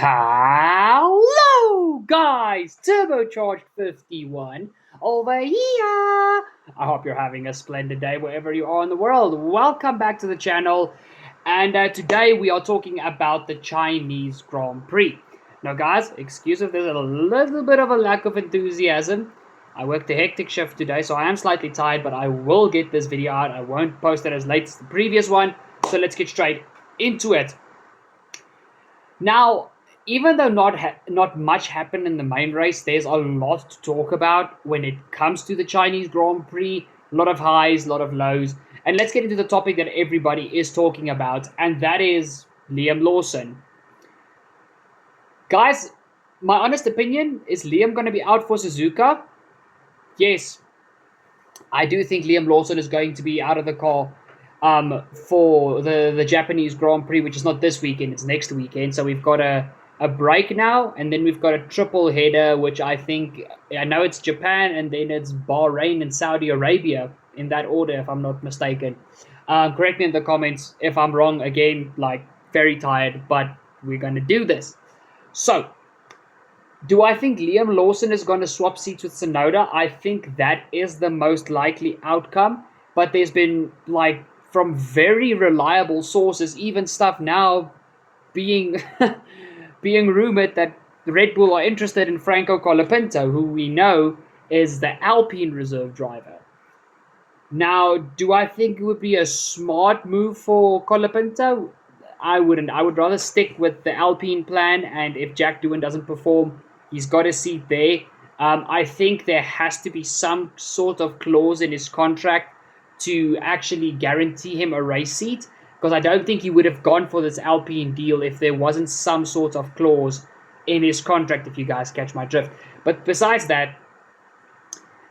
Hello, guys! Turbocharged 51 over here! I hope you're having a splendid day wherever you are in the world. Welcome back to the channel. And today we are talking about the Chinese Grand Prix. Now, guys, excuse if there's a little bit of a lack of enthusiasm. I worked a hectic shift today, so I am slightly tired, but I will get this video out. I won't post it as late as the previous one. So let's get straight into it. Now, even though not much happened in the main race, there's a lot to talk about when it comes to the Chinese Grand Prix. A lot of highs, a lot of lows. And let's get into the topic that everybody is talking about, and that is Liam Lawson. Guys, my honest opinion, is Liam going to be out for Suzuka? Yes. I do think Liam Lawson is going to be out of the car for the Japanese Grand Prix, which is not this weekend, it's next weekend. So we've got a break now, and then we've got a triple header, which I know it's Japan, and then it's Bahrain and Saudi Arabia, in that order, if I'm not mistaken. Correct me in the comments if I'm wrong. Again, very tired, but we're going to do this. So, do I think Liam Lawson is going to swap seats with Tsunoda? I think that is the most likely outcome, but there's been, from very reliable sources, even stuff now being being rumored that Red Bull are interested in Franco Colapinto, who we know is the Alpine reserve driver. Now, do I think it would be a smart move for Colapinto? I wouldn't. I would rather stick with the Alpine plan, and if Jack Doohan doesn't perform, he's got a seat there. I think there has to be some sort of clause in his contract to actually guarantee him a race seat, because I don't think he would have gone for this Alpine deal if there wasn't some sort of clause in his contract, if you guys catch my drift. But besides that,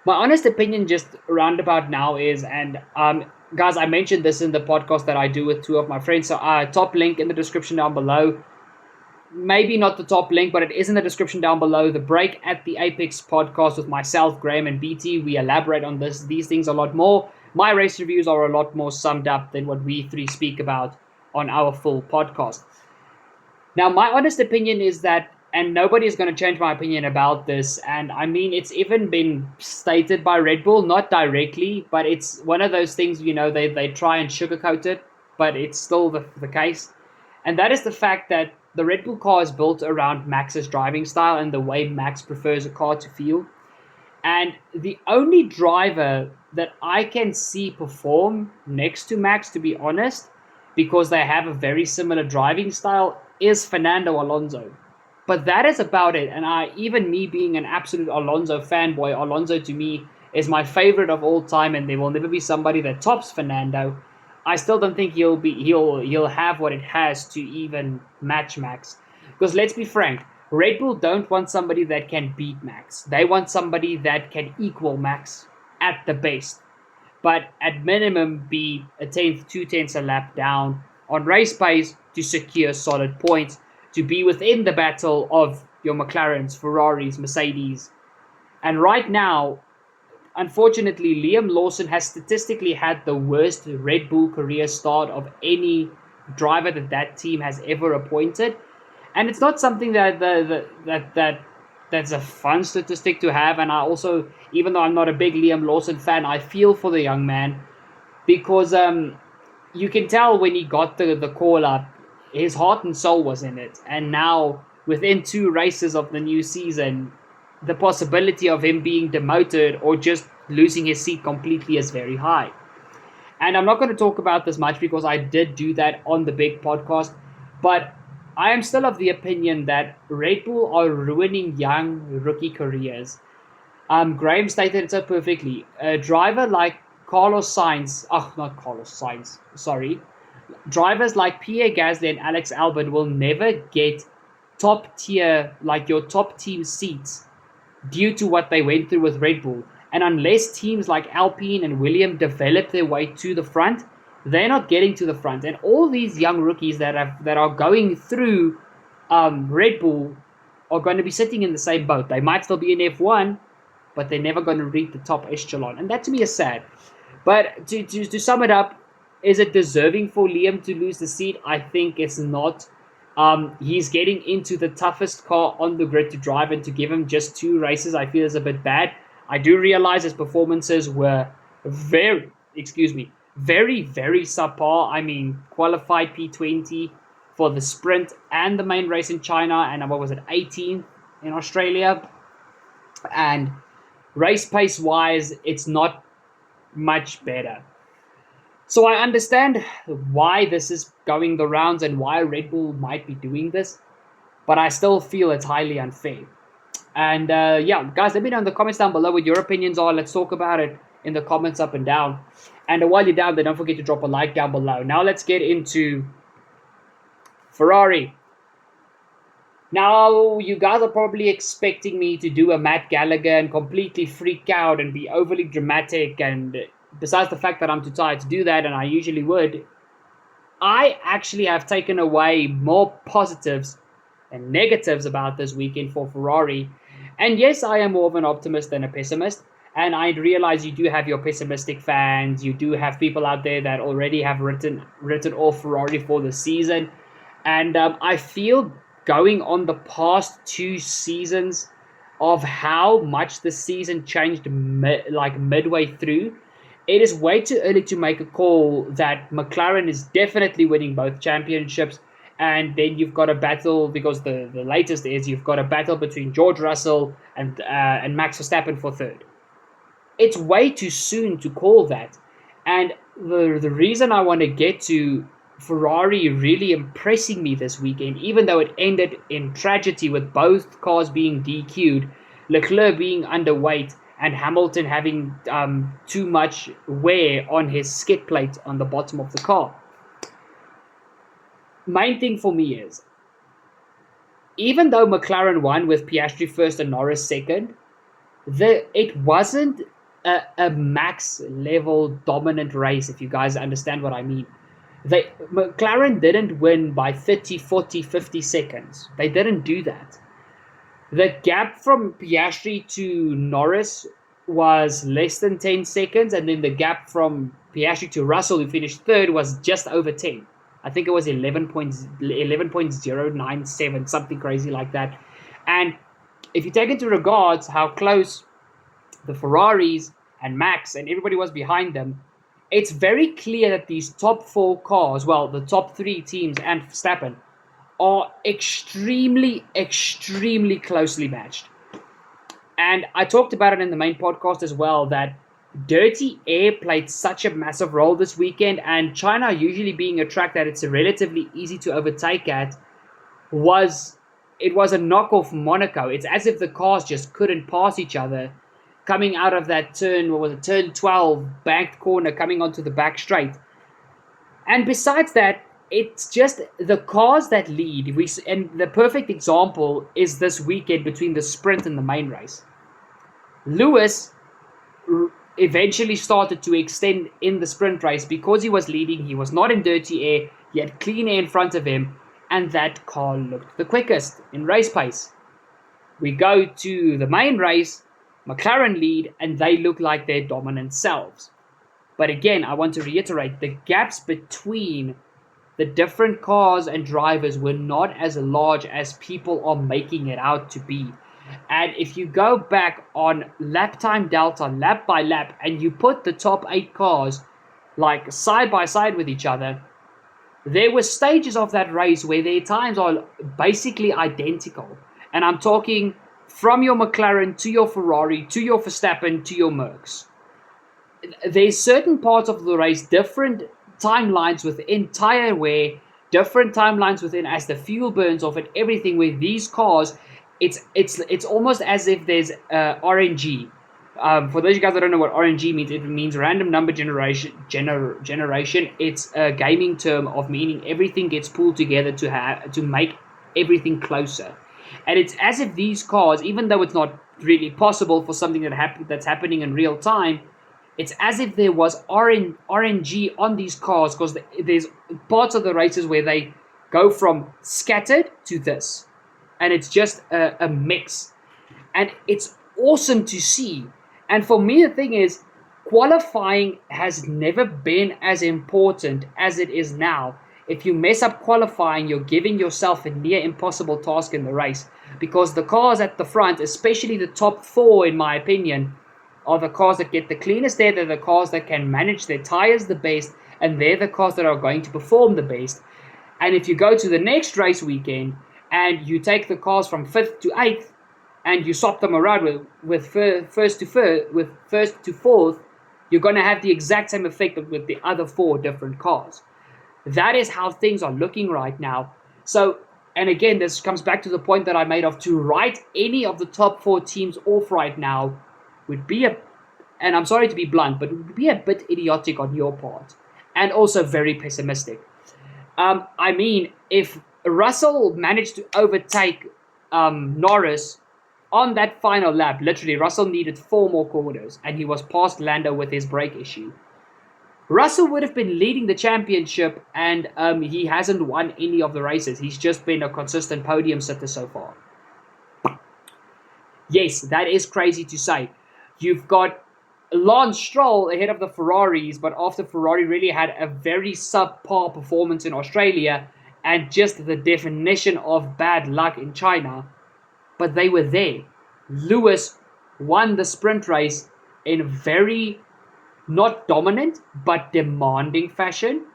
my honest opinion just roundabout now is, and guys, I mentioned this in the podcast that I do with two of my friends, so top link in the description down below. Maybe not the top link, but it is in the description down below. The Break at the Apex podcast with myself, Graham, and BT. We elaborate on these things a lot more. My race reviews are a lot more summed up than what we three speak about on our full podcast. Now, my honest opinion is that, and nobody is going to change my opinion about this, and I mean, it's even been stated by Red Bull, not directly, but it's one of those things, they try and sugarcoat it, but it's still the case. And that is the fact that the Red Bull car is built around Max's driving style and the way Max prefers a car to feel. And the only driver that I can see perform next to Max, to be honest, because they have a very similar driving style, is Fernando Alonso. But that is about it. And even me being an absolute Alonso fanboy, Alonso to me is my favorite of all time, and there will never be somebody that tops Fernando. I still don't think he'll have what it has to even match Max. Because let's be frank, Red Bull don't want somebody that can beat Max. They want somebody that can equal Max at the best, but at minimum be a tenth, 2/10 a lap down on race pace to secure solid points, to be within the battle of your McLarens, Ferraris, Mercedes. And right now, unfortunately, Liam Lawson has statistically had the worst Red Bull career start of any driver that team has ever appointed. And it's not something that's a fun statistic to have. And I also, even though I'm not a big Liam Lawson fan, I feel for the young man, because you can tell when he got the call up, his heart and soul was in it. And now, within 2 races of the new season, the possibility of him being demoted or just losing his seat completely is very high. And I'm not going to talk about this much because I did do that on the big podcast, but I am still of the opinion that Red Bull are ruining young rookie careers. Graham stated it so perfectly. A driver like drivers like Pierre Gasly and Alex Albon will never get top tier, your top team seats, due to what they went through with Red Bull. And unless teams like Alpine and Williams develop their way to the front, they're not getting to the front. And all these young rookies that are going through Red Bull are going to be sitting in the same boat. They might still be in F1, but they're never going to reach the top echelon. And that to me is sad. But to sum it up, is it deserving for Liam to lose the seat? I think it's not. He's getting into the toughest car on the grid to drive, and to give him just 2 races, I feel is a bit bad. I do realize his performances were very, very subpar. I mean, qualified P20 for the sprint and the main race in China, and what was it, 18th in Australia. And race pace wise, it's not much better. So I understand why this is going the rounds and why Red Bull might be doing this, but I still feel it's highly unfair. And yeah, guys, let me know in the comments down below what your opinions are. Let's talk about it in the comments up and down. And while you're down there, don't forget to drop a like down below. Now let's get into Ferrari. Now, you guys are probably expecting me to do a Matt Gallagher and completely freak out and be overly dramatic, and besides the fact that I'm too tired to do that, and I usually would, I actually have taken away more positives and negatives about this weekend for Ferrari. And yes, I am more of an optimist than a pessimist, and I realize you do have your pessimistic fans. You do have people out there that already have written off Ferrari for the season, and I feel going on the past 2 seasons of how much the season changed midway through, it is way too early to make a call that McLaren is definitely winning both championships. And then you've got a battle, because the latest is you've got a battle between George Russell and Max Verstappen for third. It's way too soon to call that. And the reason I want to get to Ferrari really impressing me this weekend, even though it ended in tragedy with both cars being DQ'd, Leclerc being underweight, and Hamilton having too much wear on his skid plate on the bottom of the car. Main thing for me is, even though McLaren won with Piastri first and Norris second, it wasn't a max level dominant race, if you guys understand what I mean. McLaren didn't win by 30, 40, 50 seconds. They didn't do that. The gap from Piastri to Norris was less than 10 seconds, and then the gap from Piastri to Russell, who finished third, was just over 10. I think it was 11.097, something crazy like that. And if you take into regards how close the Ferraris and Max and everybody was behind them, it's very clear that these top 4 cars, well, the top 3 teams and Verstappen, are extremely, extremely closely matched. And I talked about it in the main podcast as well, that dirty air played such a massive role this weekend, and China usually being a track that it's relatively easy to overtake at, was a knockoff Monaco. It's as if the cars just couldn't pass each other. Coming out of that turn, turn 12, banked corner, coming onto the back straight. And besides that, it's just the cars that lead. And the perfect example is this weekend between the sprint and the main race. Lewis eventually started to extend in the sprint race because he was leading. He was not in dirty air. He had clean air in front of him, and that car looked the quickest in race pace. We go to the main race. McLaren lead, and they look like their dominant selves. But again, I want to reiterate, the gaps between the different cars and drivers were not as large as people are making it out to be. And if you go back on lap time delta, lap by lap, and you put the top 8 cars like side by side with each other, there were stages of that race where their times are basically identical. And I'm talking from your McLaren to your Ferrari to your Verstappen to your Mercs. There's certain parts of the race, different timelines within tire wear, different timelines within as the fuel burns off and everything, where these cars, it's almost as if there's RNG. For those of you guys that don't know what RNG means, it means random number generation. It's a gaming term of meaning everything gets pulled together to make everything closer. And it's as if these cars, even though it's not really possible for something that's happening in real time, it's as if there was RNG on these cars, because there's parts of the races where they go from scattered to this. And it's just a mix. And it's awesome to see. And for me, the thing is, qualifying has never been as important as it is now. if you mess up qualifying, you're giving yourself a near impossible task in the race, because the cars at the front, especially the top 4 in my opinion, are the cars that get the cleanest air. They're the cars that can manage their tires the best, and they're the cars that are going to perform the best. And if you go to the next race weekend and you take the cars from 5th to 8th and you swap them around with first to 4th, you're going to have the exact same effect with the other 4 different cars. That is how things are looking right now. So, and again, this comes back to the point that I made of, to write any of the top 4 teams off right now would be and I'm sorry to be blunt, but it would be a bit idiotic on your part, and also very pessimistic. I mean, if Russell managed to overtake Norris on that final lap, literally Russell needed 4 more corners and he was past Lando with his brake issue, Russell would have been leading the championship, and he hasn't won any of the races. He's just been a consistent podium sitter so far. Yes, that is crazy to say. You've got Lance Stroll ahead of the Ferraris, but after Ferrari really had a very subpar performance in Australia and just the definition of bad luck in China, but they were there. Lewis won the sprint race in very, not dominant, but demanding fashion.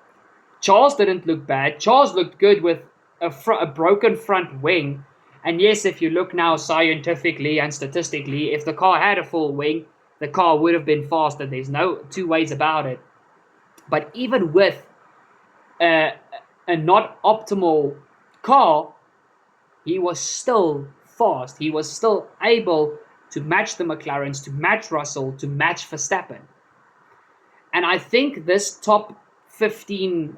Charles didn't look bad. Charles looked good with a broken front wing. And yes, if you look now scientifically and statistically, if the car had a full wing, the car would have been faster. There's no 2 ways about it. But even with a not optimal car, he was still fast. He was still able to match the McLarens, to match Russell, to match Verstappen. And I think this top 15,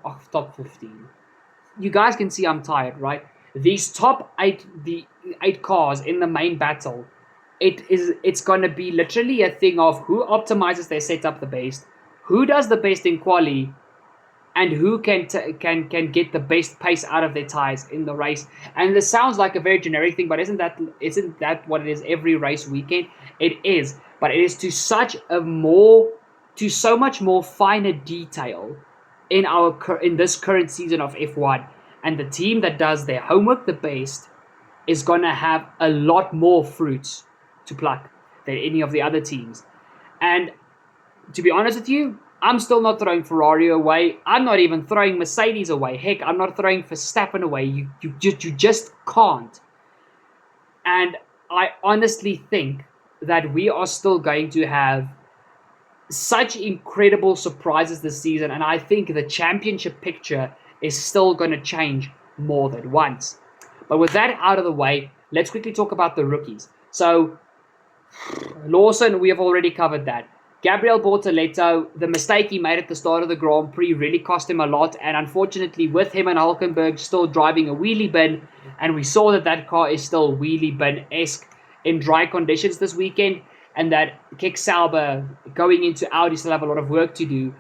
you guys can see I'm tired, right? These top 8, the 8 cars in the main battle, it's going to be literally a thing of who optimizes their setup the best, who does the best in quali, and who can get the best pace out of their tires in the race. And this sounds like a very generic thing, but isn't that what it is every race weekend? It is, but it is to so much more finer detail in this current season of F1. And the team that does their homework the best is going to have a lot more fruits to pluck than any of the other teams. And to be honest with you, I'm still not throwing Ferrari away. I'm not even throwing Mercedes away. Heck, I'm not throwing Verstappen away. You just can't. And I honestly think that we are still going to have such incredible surprises this season. And I think the championship picture is still going to change more than once. But with that out of the way, let's quickly talk about the rookies. So, Lawson, we have already covered that. Gabriel Bortoleto, the mistake he made at the start of the Grand Prix really cost him a lot. And unfortunately, with him and Hulkenberg still driving a wheelie bin, and we saw that car is still wheelie bin-esque in dry conditions this weekend, and that Kick Sauber going into Audi still have a lot of work to do.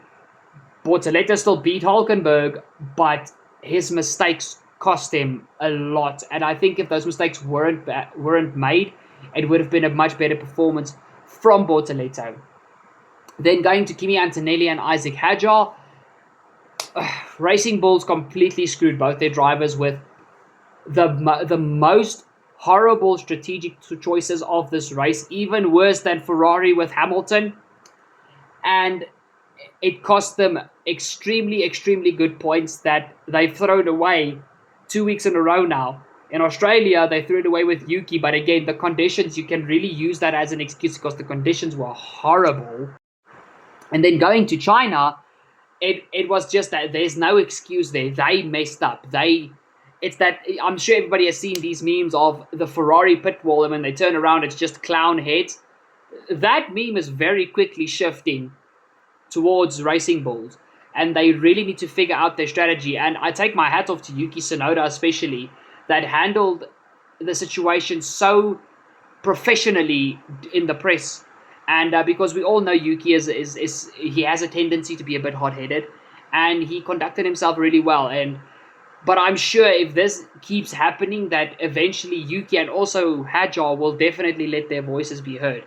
Bortoleto still beat Hulkenberg, but his mistakes cost him a lot. And I think if those mistakes weren't made, it would have been a much better performance from Bortoleto. Then going to Kimi Antonelli and Isaac Hadjar, Racing Bulls completely screwed both their drivers with the most horrible strategic choices of this race, even worse than Ferrari with Hamilton. And it cost them extremely, extremely good points that they've thrown away 2 weeks in a row now. In Australia, they threw it away with Yuki, but again, the conditions, you can really use that as an excuse because the conditions were horrible. And then going to China, it was just that there's no excuse there. They messed up. It's that I'm sure everybody has seen these memes of the Ferrari pit wall, and when they turn around, it's just clown heads. That meme is very quickly shifting towards Racing Bulls, and they really need to figure out their strategy. And I take my hat off to Yuki Tsunoda especially, that handled the situation so professionally in the press. And because we all know Yuki he has a tendency to be a bit hot-headed, and he conducted himself really well. But I'm sure if this keeps happening, that eventually Yuki and also Hadjar will definitely let their voices be heard.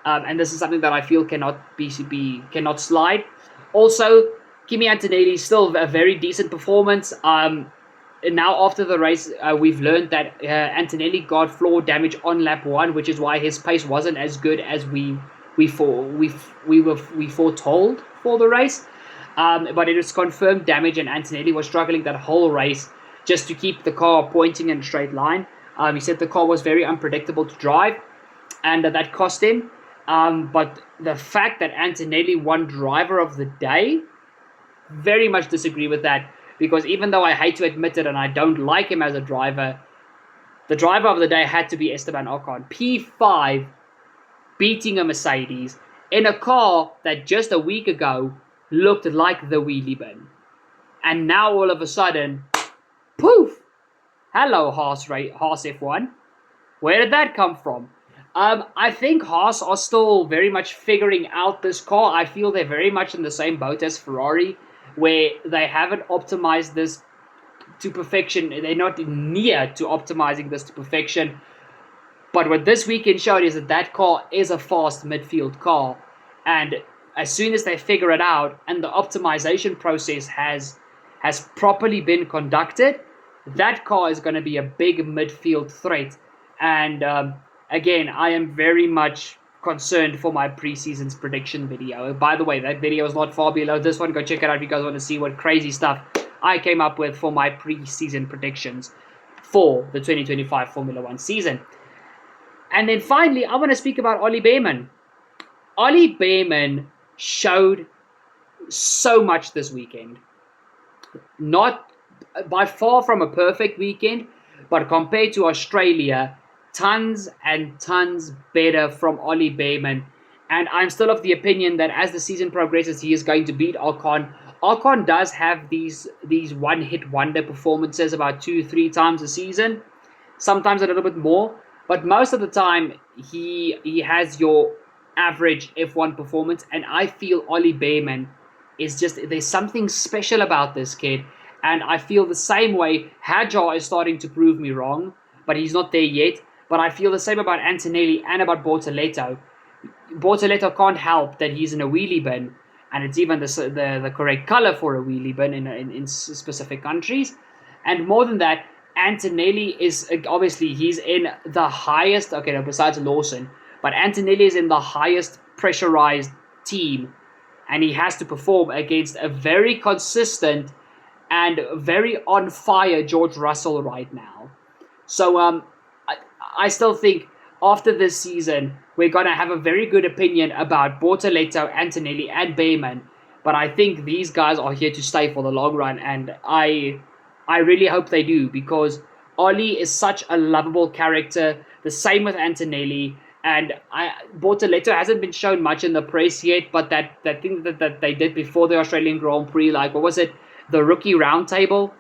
And this is something that I feel cannot slide. Also, Kimi Antonelli, still a very decent performance. Now after the race, we've learned that Antonelli got floor damage on lap 1, which is why his pace wasn't as good as we foretold for the race. But it was confirmed damage, and Antonelli was struggling that whole race just to keep the car pointing in a straight line. He said the car was very unpredictable to drive, and that cost him. But the fact that Antonelli won driver of the day, very much disagree with that, because even though I hate to admit it and I don't like him as a driver, the driver of the day had to be Esteban Ocon. P5 beating a Mercedes in a car that just a week ago looked like the wheelie bin. And now all of a sudden, poof! Hello, Haas F1. Where did that come from? I think Haas are still very much figuring out this car. I feel they're very much in the same boat as Ferrari, where they haven't optimized this to perfection. They're not near to optimizing this to perfection. But what this weekend showed is that car is a fast midfield car. And as soon as they figure it out and the optimization process has properly been conducted, that car is going to be a big midfield threat. And again, I am very much concerned for my preseason's prediction video. By the way, that video is not far below this one. Go check it out if you guys want to see what crazy stuff I came up with for my preseason predictions for the 2025 Formula 1 season. And then finally, I want to speak about Ollie Bearman. Ollie Bearman showed so much this weekend. Not by far from a perfect weekend, but compared to Australia, tons and tons better from Ollie Bearman. And I'm still of the opinion that as the season progresses, he is going to beat Ocon. Ocon does have these one-hit wonder performances about 2-3 times a season, sometimes a little bit more. But most of the time, he has your average F1 performance. And I feel Ollie Bearman is just, there's something special about this kid. And I feel the same way. Hadjar is starting to prove me wrong, but he's not there yet. But I feel the same about Antonelli and about Bortoleto. Bortoleto can't help that he's in a wheelie bin, and it's even the correct color for a wheelie bin in specific countries. And more than that, Antonelli is, obviously, he's in the highest, okay, no, besides Lawson, but Antonelli is in the highest pressurized team, and he has to perform against a very consistent and very on fire George Russell right now. So I still think after this season, we're going to have a very good opinion about Bortoleto, Antonelli, and Bearman. But I think these guys are here to stay for the long run, and I really hope they do, because Ollie is such a lovable character. The same with Antonelli. And Bortoleto hasn't been shown much in the press yet, but that thing that they did before the Australian Grand Prix, like, what was it? The rookie roundtable.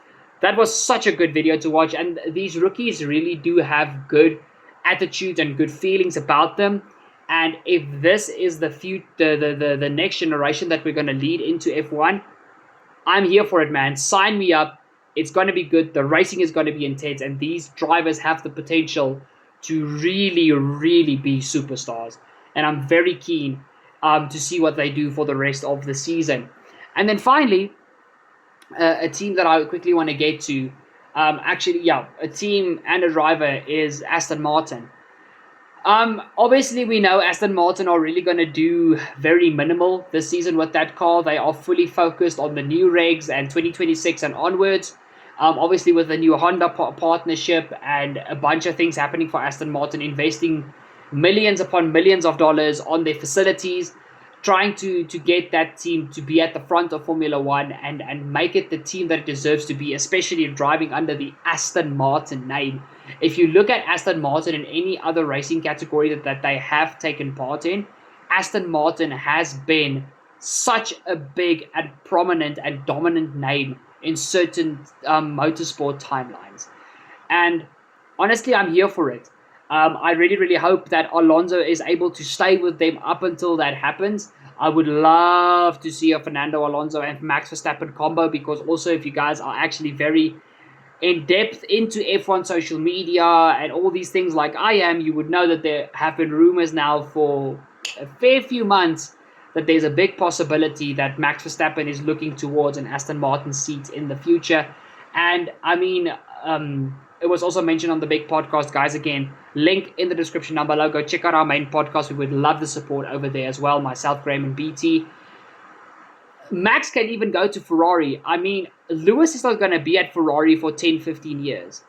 That was such a good video to watch, and these rookies really do have good attitude and good feelings about them. And if this is the next generation that we're going to lead into F1, I'm here for it, man. Sign me up. It's going to be good. The racing is going to be intense, and these drivers have the potential to really, really be superstars. And I'm very keen to see what they do for the rest of the season. And then finally, a team that I quickly want to get to, a team and a driver is Aston Martin. Obviously, we know Aston Martin are really going to do very minimal this season with that car. They are fully focused on the new regs and 2026 and onwards. Obviously, with the new Honda partnership and a bunch of things happening for Aston Martin, investing millions upon millions of dollars on their facilities, trying to get that team to be at the front of Formula One and make it the team that it deserves to be, especially driving under the Aston Martin name. If you look at Aston Martin in any other racing category that they have taken part in, Aston Martin has been such a big and prominent and dominant name in certain motorsport timelines. And honestly, I'm here for it. I really, really hope that Alonso is able to stay with them up until that happens. I would love to see a Fernando Alonso and Max Verstappen combo, because also if you guys are actually very in depth into F1 social media and all these things like I am, you would know that there have been rumors now for a fair few months that there's a big possibility that Max Verstappen is looking towards an Aston Martin seat in the future. And I mean, it was also mentioned on the big podcast, guys. Again, link in the description down below. Go check out our main podcast. We would love the support over there as well. Myself, Graham, and BT. Max can even go to Ferrari. I mean, Lewis is not going to be at Ferrari for 10, 15 years.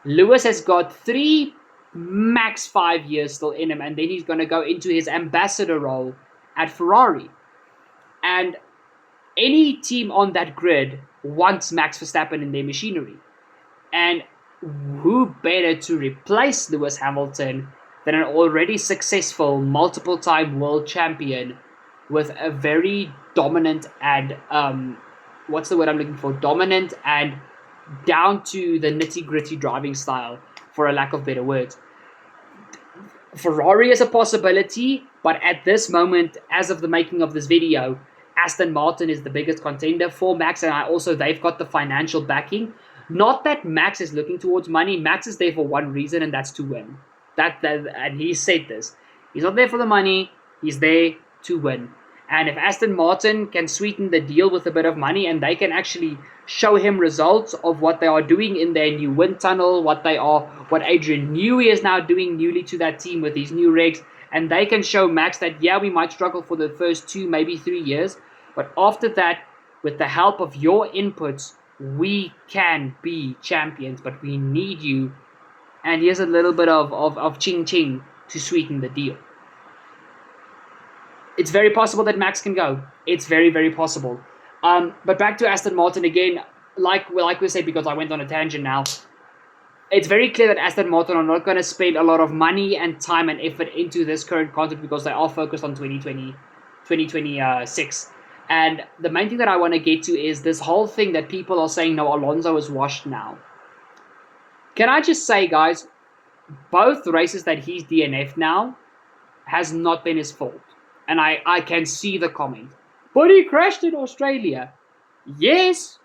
Lewis has got 3, max 5 years still in him, and then he's going to go into his ambassador role at Ferrari. And any team on that grid wants Max Verstappen in their machinery. And who better to replace Lewis Hamilton than an already successful multiple-time world champion with a very dominant and, what's the word I'm looking for? Dominant and down to the nitty-gritty driving style, for a lack of better words. Ferrari is a possibility, but at this moment, as of the making of this video, Aston Martin is the biggest contender for Max, and they've got the financial backing. Not that Max is looking towards money. Max is there for one reason, and that's to win. And he said this. He's not there for the money. He's there to win. And if Aston Martin can sweeten the deal with a bit of money, and they can actually show him results of what they are doing in their new wind tunnel, what Adrian Newey is now doing newly to that team with these new regs, and they can show Max that, yeah, we might struggle for the first 2, maybe 3 years, but after that, with the help of your inputs, we can be champions, but we need you. And here's a little bit of ching-ching to sweeten the deal. It's very possible that Max can go. It's very, very possible. But back to Aston Martin again, like we said, because I went on a tangent now, it's very clear that Aston Martin are not going to spend a lot of money and time and effort into this current content because they are focused on 2026. And the main thing that I want to get to is this whole thing that people are saying, no, Alonso is washed now. Can I just say, guys, both races that he's DNF'd now has not been his fault. And I can see the comment. But he crashed in Australia. Yes,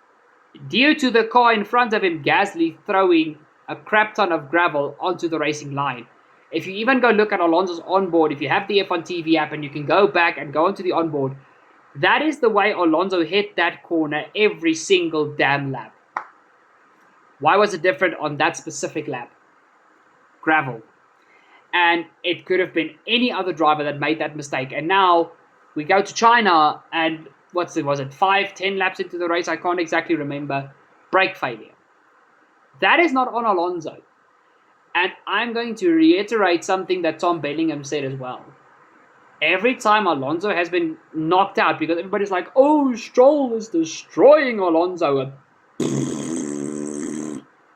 due to the car in front of him, Gasly, throwing a crap ton of gravel onto the racing line. If you even go look at Alonso's onboard, if you have the F1 TV app and you can go back and go onto the onboard, that is the way Alonso hit that corner every single damn lap. Why was it different on that specific lap? Gravel. And it could have been any other driver that made that mistake. And now we go to China and was it 5, 10 laps into the race? I can't exactly remember. Brake failure. That is not on Alonso. And I'm going to reiterate something that Tom Bellingham said as well. Every time Alonso has been knocked out, because everybody's like, oh, Stroll is destroying Alonso.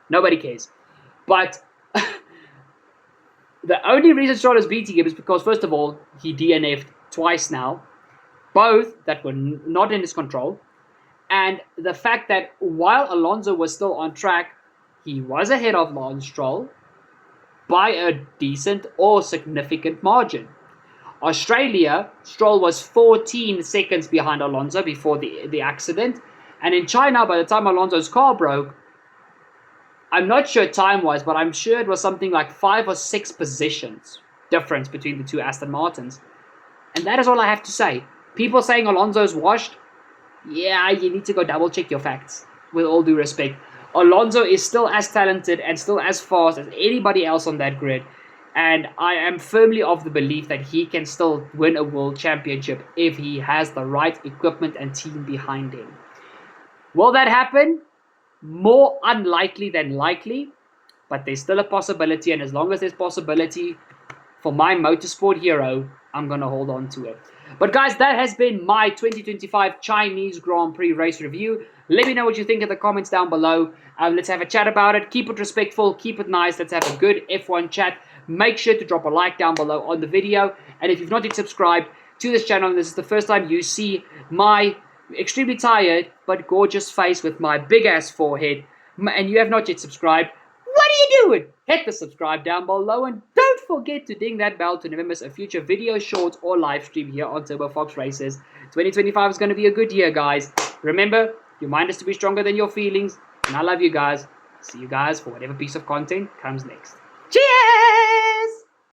Nobody cares. But the only reason Stroll is beating him is because, first of all, he DNF'd twice now. Both that were not in his control. And the fact that while Alonso was still on track, he was ahead of Lance Stroll by a decent or significant margin. Australia, Stroll was 14 seconds behind Alonso before the accident. And in China, by the time Alonso's car broke, I'm not sure time-wise, but I'm sure it was something like 5 or 6 positions difference between the two Aston Martins. And that is all I have to say. People saying Alonso's washed, yeah, you need to go double-check your facts, with all due respect. Alonso is still as talented and still as fast as anybody else on that grid. And I am firmly of the belief that he can still win a world championship if he has the right equipment and team behind him. Will that happen? More unlikely than likely, but there's still a possibility, and as long as there's possibility for my motorsport hero, I'm going to hold on to it. But guys, that has been my 2025 Chinese Grand Prix race review. Let me know what you think in the comments down below. Let's have a chat about it. Keep it respectful, keep it nice. Let's have a good F1 chat. Make sure to drop a like down below on the video. And if you've not yet subscribed to this channel, and this is the first time you see my extremely tired but gorgeous face with my big ass forehead, and you have not yet subscribed, what are you doing? Hit the subscribe down below, and don't forget to ding that bell to never miss a future video, short, or live stream here on Turbo Fox Racers. 2025 is going to be a good year, guys. Remember, your mind is to be stronger than your feelings, and I love you guys. See you guys for whatever piece of content comes next. Cheers!